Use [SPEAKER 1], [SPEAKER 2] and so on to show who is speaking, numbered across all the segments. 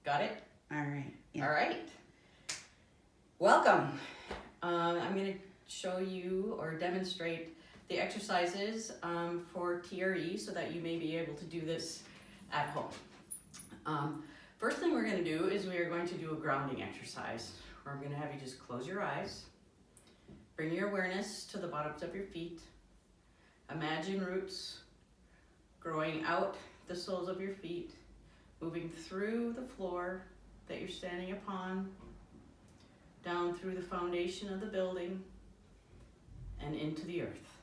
[SPEAKER 1] Got it?
[SPEAKER 2] All right. Yeah.
[SPEAKER 1] All right. Welcome. I'm going to show you or demonstrate the exercises for TRE so that you may be able to do this at home. First thing we're going to do is we are going to do a grounding exercise where I'm going to have you just close your eyes, bring your awareness to the bottoms of your feet, imagine roots growing out the soles of your feet, moving through the floor that you're standing upon, down through the foundation of the building, and into the earth.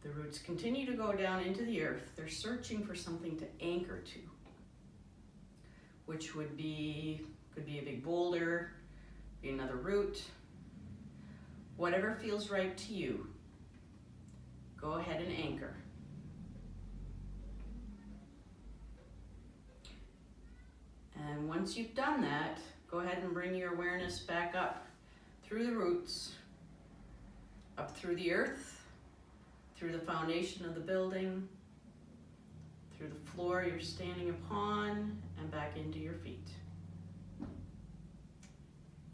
[SPEAKER 1] The roots continue to go down into the earth. They're searching for something to anchor to, which could be a big boulder, be another root, whatever feels right to you. Go ahead and anchor. And once you've done that, go ahead and bring your awareness back up through the roots, up through the earth, through the foundation of the building, through the floor you're standing upon, and back into your feet.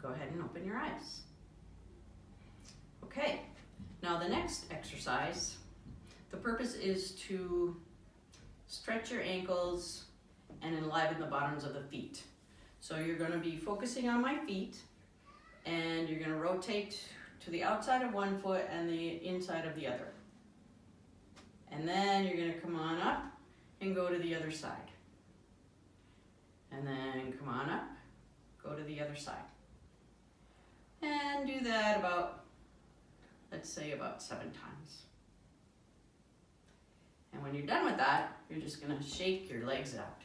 [SPEAKER 1] Go ahead and open your eyes. Okay, now the next exercise, the purpose is to stretch your ankles and enliven the bottoms of the feet. So you're going to be focusing on my feet, and you're going to rotate to the outside of one foot and the inside of the other. And then you're going to come on up and go to the other side. And then come on up, go to the other side. And do that about, let's say about 7 times. And when you're done with that, you're just going to shake your legs out.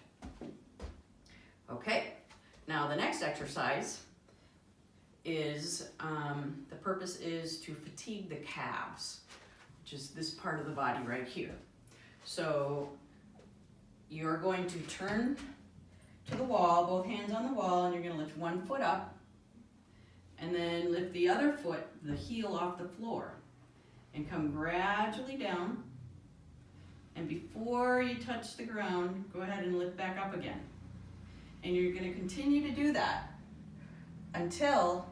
[SPEAKER 1] Okay, now the next exercise is, the purpose is to fatigue the calves, which is this part of the body right here. So you're going to turn to the wall, both hands on the wall, and you're going to lift one foot up, and then lift the other foot, the heel off the floor, and come gradually down. And before you touch the ground, go ahead and lift back up again. And you're going to continue to do that until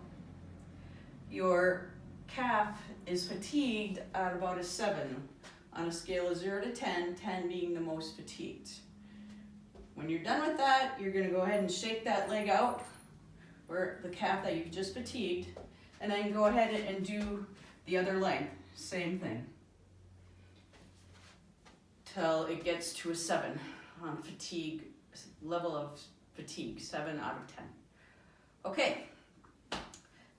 [SPEAKER 1] your calf is fatigued at about a 7 on a scale of 0 to 10, 10 being the most fatigued. When you're done with that, you're going to go ahead and shake that leg out, or the calf that you've just fatigued, and then go ahead and do the other leg. Same thing. Till it gets to a 7 on fatigue, level of fatigue, 7 out of 10. Okay,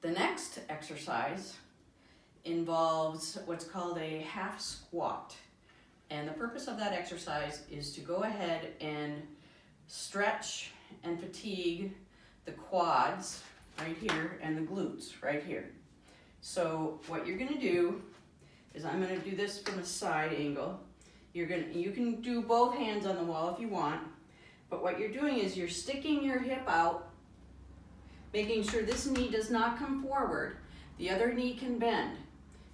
[SPEAKER 1] the next exercise involves what's called a half squat. And the purpose of that exercise is to go ahead and stretch and fatigue the quads right here and the glutes right here. So what you're gonna do is, I'm gonna do this from a side angle. You can do both hands on the wall if you want, but what you're doing is you're sticking your hip out, making sure this knee does not come forward. The other knee can bend.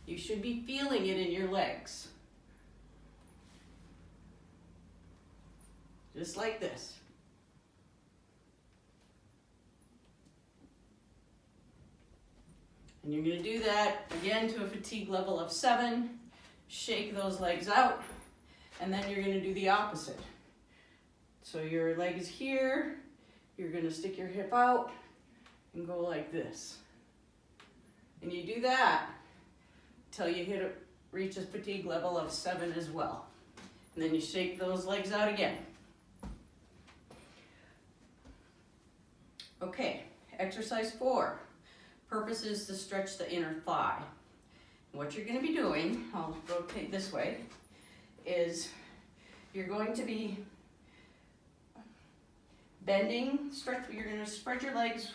[SPEAKER 1] You should be feeling it in your legs. Just like this. And you're going to do that again to a fatigue level of 7. Shake those legs out. And then you're going to do the opposite. So your leg is here, you're going to stick your hip out and go like this. And you do that till you reach a fatigue level of 7 as well. And then you shake those legs out again. Okay, exercise 4. Purpose is to stretch the inner thigh. What you're going to be doing, I'll rotate this way, is you're going to be bending, you're going to spread your legs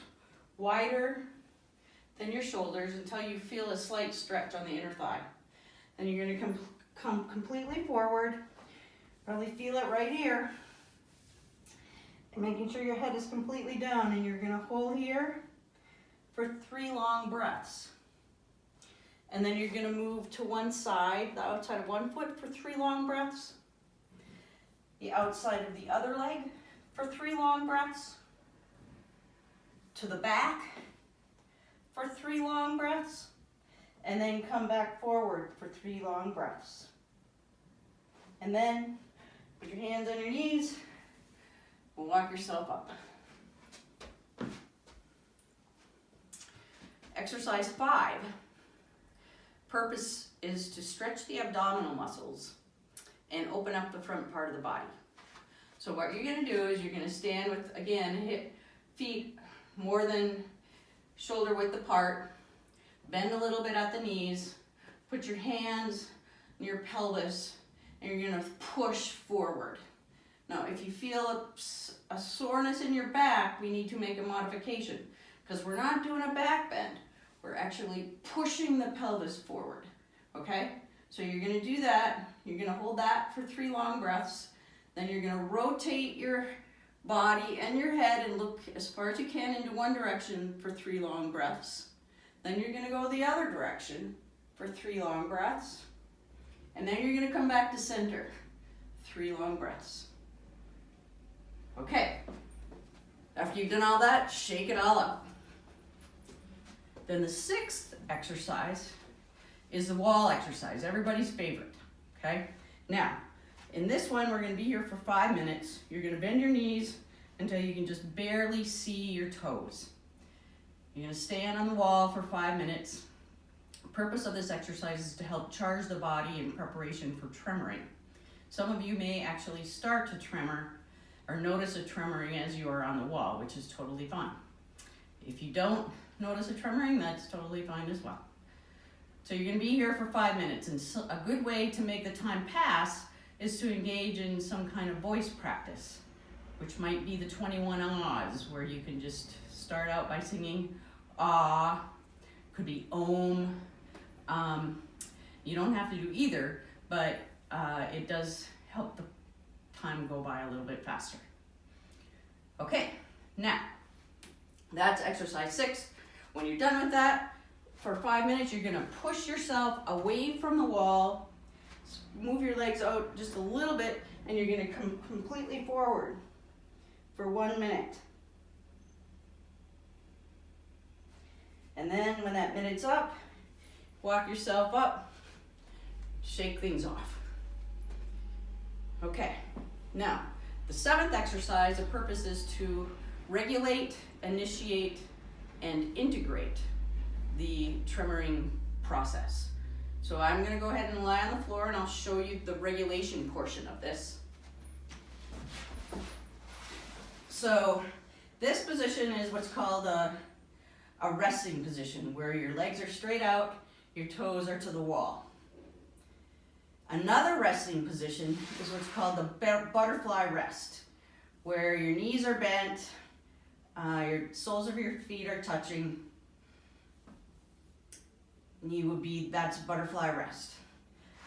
[SPEAKER 1] wider than your shoulders until you feel a slight stretch on the inner thigh. Then you're going to come completely forward, probably feel it right here, and making sure your head is completely down, and you're going to hold here for 3 long breaths. And then you're going to move to one side, the outside of one foot for 3 long breaths, the outside of the other leg for 3 long breaths. To the back for 3 long breaths. And then come back forward for 3 long breaths. And then put your hands on your knees and walk yourself up. Exercise 5. Purpose is to stretch the abdominal muscles and open up the front part of the body. So what you're going to do is you're going to stand with, again, feet more than shoulder width apart. Bend a little bit at the knees. Put your hands near your pelvis and you're going to push forward. Now, if you feel a soreness in your back, we need to make a modification because we're not doing a back bend. We're actually pushing the pelvis forward, okay? So you're going to do that. You're going to hold that for 3 long breaths. Then you're going to rotate your body and your head and look as far as you can into one direction for 3 long breaths. Then you're going to go the other direction for 3 long breaths. And then you're going to come back to center. 3 long breaths. Okay. After you've done all that, shake it all up. Then the 6th exercise is the wall exercise, everybody's favorite, okay? Now, in this one, we're gonna be here for 5 minutes. You're gonna bend your knees until you can just barely see your toes. You're gonna stand on the wall for 5 minutes. The purpose of this exercise is to help charge the body in preparation for tremoring. Some of you may actually start to tremor or notice a tremoring as you are on the wall, which is totally fine. If you don't notice a tremoring, that's totally fine as well. So you're going to be here for 5 minutes, and so a good way to make the time pass is to engage in some kind of voice practice, which might be the 21 ahs, where you can just start out by singing ah, could be om. You don't have to do either, but it does help the time go by a little bit faster. Okay, now that's exercise 6. When you're done with that, for 5 minutes, you're gonna push yourself away from the wall, move your legs out just a little bit, and you're gonna come completely forward for 1 minute. And then when that minute's up, walk yourself up, shake things off. Okay, now the 7th exercise, the purpose is to regulate, initiate, and integrate the tremoring process. So I'm going to go ahead and lie on the floor and I'll show you the regulation portion of this. So this position is what's called a resting position, where your legs are straight out, your toes are to the wall. Another resting position is what's called the butterfly rest, where your knees are bent, your soles of your feet are touching. That's butterfly rest.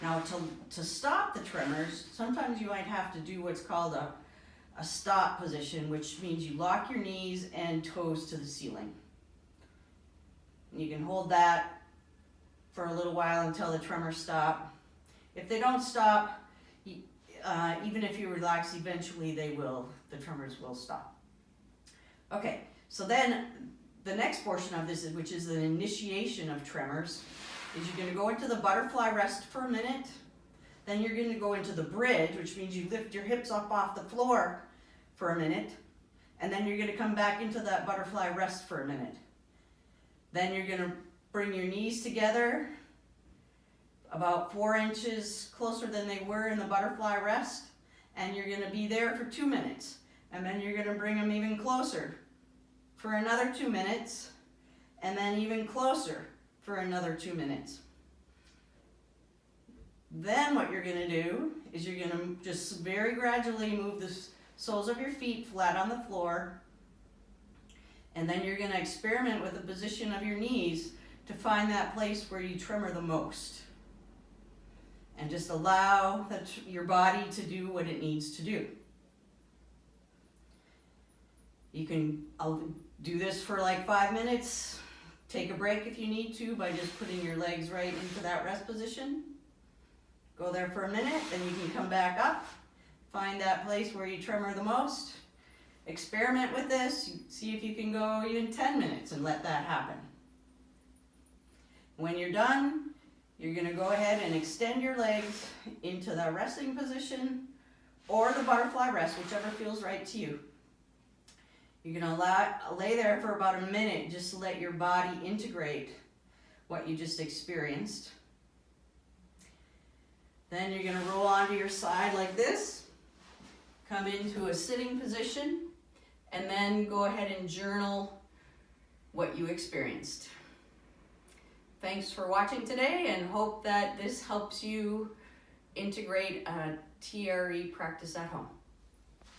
[SPEAKER 1] Now to stop the tremors, sometimes you might have to do what's called a stop position, which means you lock your knees and toes to the ceiling. And you can hold that for a little while until the tremors stop. If they don't stop, even if you relax, eventually the tremors will stop. Okay, so then the next portion of this, which is the initiation of tremors, is you're going to go into the butterfly rest for a minute. Then you're going to go into the bridge, which means you lift your hips up off the floor for a minute. And then you're going to come back into that butterfly rest for a minute. Then you're going to bring your knees together about 4 inches closer than they were in the butterfly rest. And you're going to be there for 2 minutes. And then you're going to bring them even closer for another 2 minutes, and then even closer for another 2 minutes. Then what you're going to do is you're going to just very gradually move the soles of your feet flat on the floor, and then you're going to experiment with the position of your knees to find that place where you tremor the most. And just allow your body to do what it needs to do. I'll do this for like 5 minutes. Take a break if you need to by just putting your legs right into that rest position. Go there for a minute, then you can come back up, find that place where you tremor the most, experiment with this. See if you can go even 10 minutes and let that happen. When you're done, you're going to go ahead and extend your legs into the resting position or the butterfly rest, whichever feels right to you. You're going to lay there for about a minute just to let your body integrate what you just experienced. Then you're going to roll onto your side like this, come into a sitting position, and then go ahead and journal what you experienced. Thanks for watching today, and hope that this helps you integrate a TRE practice at home.